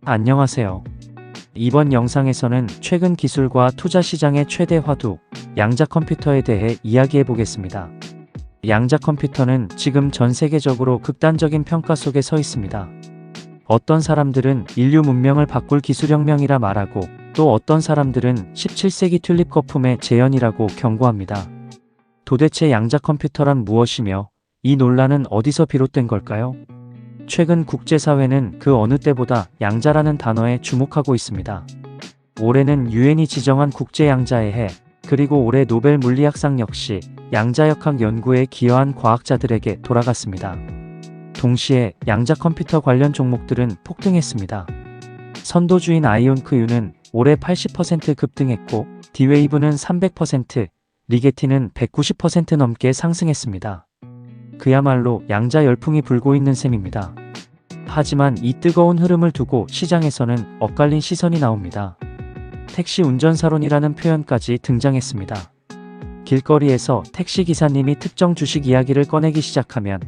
안녕하세요. 이번 영상에서는 최근 기술과 투자 시장의 최대 화두, 양자 컴퓨터에 대해 이야기해 보겠습니다. 양자 컴퓨터는 지금 전 세계적으로 극단적인 평가 속에 서 있습니다. 어떤 사람들은 인류 문명을 바꿀 기술혁명이라 말하고, 또 어떤 사람들은 17세기 튤립 거품의 재현이라고 경고합니다. 도대체 양자 컴퓨터란 무엇이며, 이 논란은 어디서 비롯된 걸까요? 최근 국제사회는 그 어느 때보다 양자라는 단어에 주목하고 있습니다. 올해는 유엔이 지정한 국제양자의 해, 그리고 올해 노벨 물리학상 역시 양자역학 연구에 기여한 과학자들에게 돌아갔습니다. 동시에 양자 컴퓨터 관련 종목들은 폭등했습니다. 선도주인 아이온크유는 올해 80% 급등했고, D-Wave는 300%, 리게티는 190% 넘게 상승했습니다. 그야말로 양자 열풍이 불고 있는 셈입니다. 하지만 이 뜨거운 흐름을 두고 시장에서는 엇갈린 시선이 나옵니다. 택시 운전사론이라는 표현까지 등장했습니다. 길거리에서 택시기사님이 특정 주식 이야기를 꺼내기 시작하면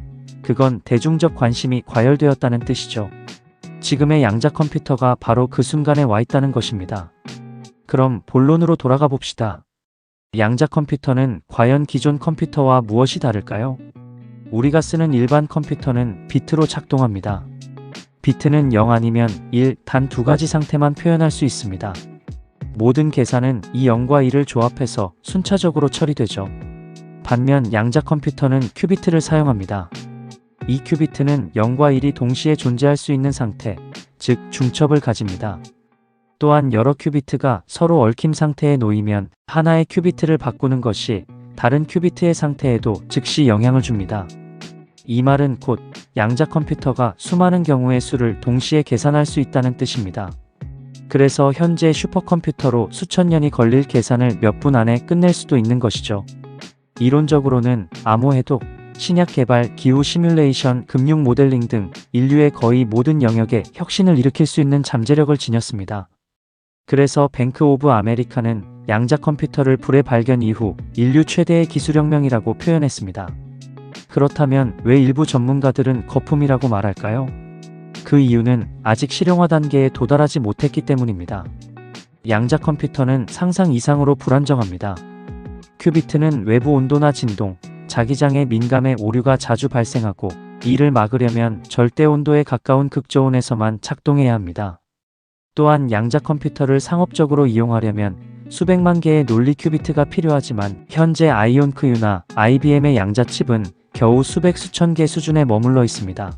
그건 대중적 관심이 과열되었다는 뜻이죠. 지금의 양자 컴퓨터가 바로 그 순간에 와 있다는 것입니다. 그럼 본론으로 돌아가 봅시다. 양자 컴퓨터는 과연 기존 컴퓨터와 무엇이 다를까요? 우리가 쓰는 일반 컴퓨터는 비트로 작동합니다. 비트는 0 아니면 1, 단 두 가지 상태만 표현할 수 있습니다. 모든 계산은 이 0과 1을 조합해서 순차적으로 처리되죠. 반면 양자 컴퓨터는 큐비트를 사용합니다. 이 큐비트는 0과 1이 동시에 존재할 수 있는 상태, 즉 중첩을 가집니다. 또한 여러 큐비트가 서로 얽힘 상태에 놓이면 하나의 큐비트를 바꾸는 것이 다른 큐비트의 상태에도 즉시 영향을 줍니다. 이 말은 곧 양자 컴퓨터가 수많은 경우의 수를 동시에 계산할 수 있다는 뜻입니다. 그래서 현재 슈퍼컴퓨터로 수천 년이 걸릴 계산을 몇 분 안에 끝낼 수도 있는 것이죠. 이론적으로는 암호 해독, 신약 개발, 기후 시뮬레이션, 금융 모델링 등 인류의 거의 모든 영역에 혁신을 일으킬 수 있는 잠재력을 지녔습니다. 그래서 뱅크 오브 아메리카는 양자 컴퓨터를 불의 발견 이후 인류 최대의 기술혁명이라고 표현했습니다. 그렇다면 왜 일부 전문가들은 거품이라고 말할까요? 그 이유는 아직 실용화 단계에 도달하지 못했기 때문입니다. 양자 컴퓨터는 상상 이상으로 불안정합니다. 큐비트는 외부 온도나 진동, 자기장에 민감해 오류가 자주 발생하고, 이를 막으려면 절대 온도에 가까운 극저온에서만 작동해야 합니다. 또한 양자 컴퓨터를 상업적으로 이용하려면 수백만 개의 논리 큐비트가 필요하지만 현재 아이온크유나 IBM의 양자 칩은 겨우 수백 수천 개 수준에 머물러 있습니다.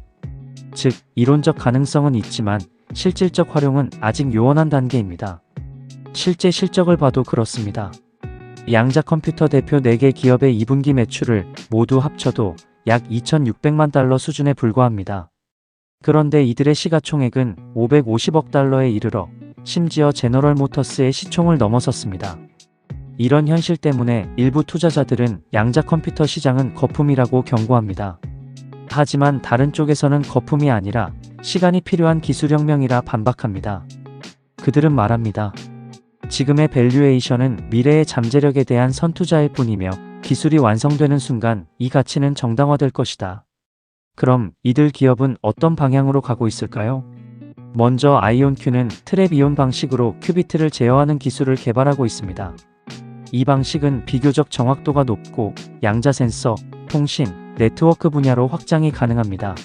즉, 이론적 가능성은 있지만 실질적 활용은 아직 요원한 단계입니다. 실제 실적을 봐도 그렇습니다. 양자 컴퓨터 대표 4개 기업의 2분기 매출을 모두 합쳐도 약 2,600만 달러 수준에 불과합니다. 그런데 이들의 시가총액은 550억 달러에 이르러 심지어 제너럴 모터스의 시총을 넘어섰습니다. 이런 현실 때문에 일부 투자자들은 양자 컴퓨터 시장은 거품이라고 경고합니다. 하지만 다른 쪽에서는 거품이 아니라 시간이 필요한 기술혁명이라 반박합니다. 그들은 말합니다. 지금의 밸류에이션은 미래의 잠재력에 대한 선투자일 뿐이며 기술이 완성되는 순간 이 가치는 정당화될 것이다. 그럼 이들 기업은 어떤 방향으로 가고 있을까요? 먼저 아이온큐는 트랩 이온 방식으로 큐비트를 제어하는 기술을 개발하고 있습니다. 이 방식은 비교적 정확도가 높고 양자 센서, 통신, 네트워크 분야로 확장이 가능합니다.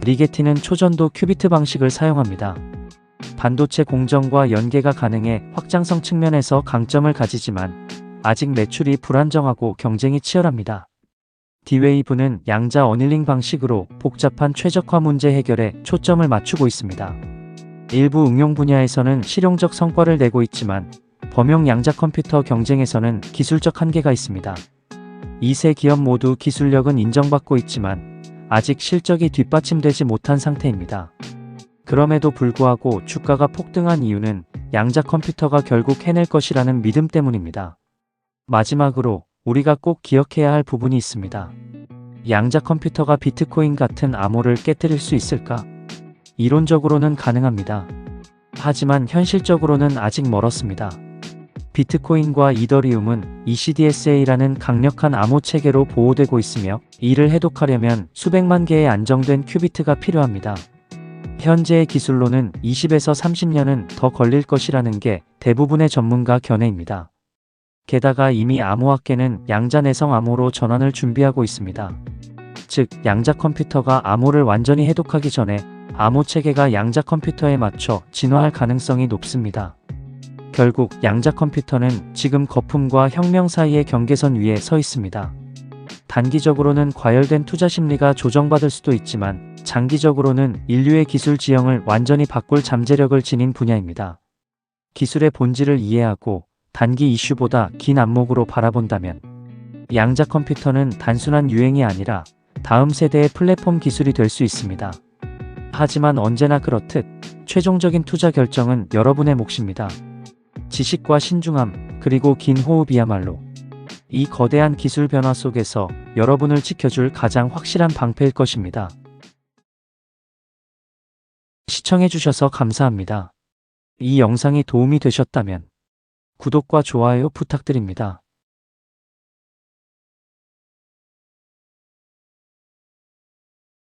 리게티는 초전도 큐비트 방식을 사용합니다. 반도체 공정과 연계가 가능해 확장성 측면에서 강점을 가지지만 아직 매출이 불안정하고 경쟁이 치열합니다. D-Wave는 양자 어닐링 방식으로 복잡한 최적화 문제 해결에 초점을 맞추고 있습니다. 일부 응용 분야에서는 실용적 성과를 내고 있지만 범용 양자 컴퓨터 경쟁에서는 기술적 한계가 있습니다. 이 세 기업 모두 기술력은 인정받고 있지만 아직 실적이 뒷받침되지 못한 상태입니다. 그럼에도 불구하고 주가가 폭등한 이유는 양자 컴퓨터가 결국 해낼 것이라는 믿음 때문입니다. 마지막으로 우리가 꼭 기억해야 할 부분이 있습니다. 양자 컴퓨터가 비트코인 같은 암호를 깨뜨릴 수 있을까? 이론적으로는 가능합니다. 하지만 현실적으로는 아직 멀었습니다. 비트코인과 이더리움은 ECDSA라는 강력한 암호 체계로 보호되고 있으며 이를 해독하려면 수백만 개의 안정된 큐비트가 필요합니다. 현재의 기술로는 20에서 30년은 더 걸릴 것이라는 게 대부분의 전문가 견해입니다. 게다가 이미 암호학계는 양자 내성 암호로 전환을 준비하고 있습니다. 즉, 양자 컴퓨터가 암호를 완전히 해독하기 전에 암호 체계가 양자 컴퓨터에 맞춰 진화할 가능성이 높습니다. 결국 양자 컴퓨터는 지금 거품과 혁명 사이의 경계선 위에 서 있습니다. 단기적으로는 과열된 투자 심리가 조정받을 수도 있지만 장기적으로는 인류의 기술 지형을 완전히 바꿀 잠재력을 지닌 분야입니다. 기술의 본질을 이해하고 단기 이슈보다 긴 안목으로 바라본다면 양자 컴퓨터는 단순한 유행이 아니라 다음 세대의 플랫폼 기술이 될 수 있습니다. 하지만 언제나 그렇듯 최종적인 투자 결정은 여러분의 몫입니다. 지식과 신중함, 그리고 긴 호흡이야말로 이 거대한 기술 변화 속에서 여러분을 지켜줄 가장 확실한 방패일 것입니다. 시청해주셔서 감사합니다. 이 영상이 도움이 되셨다면 구독과 좋아요 부탁드립니다.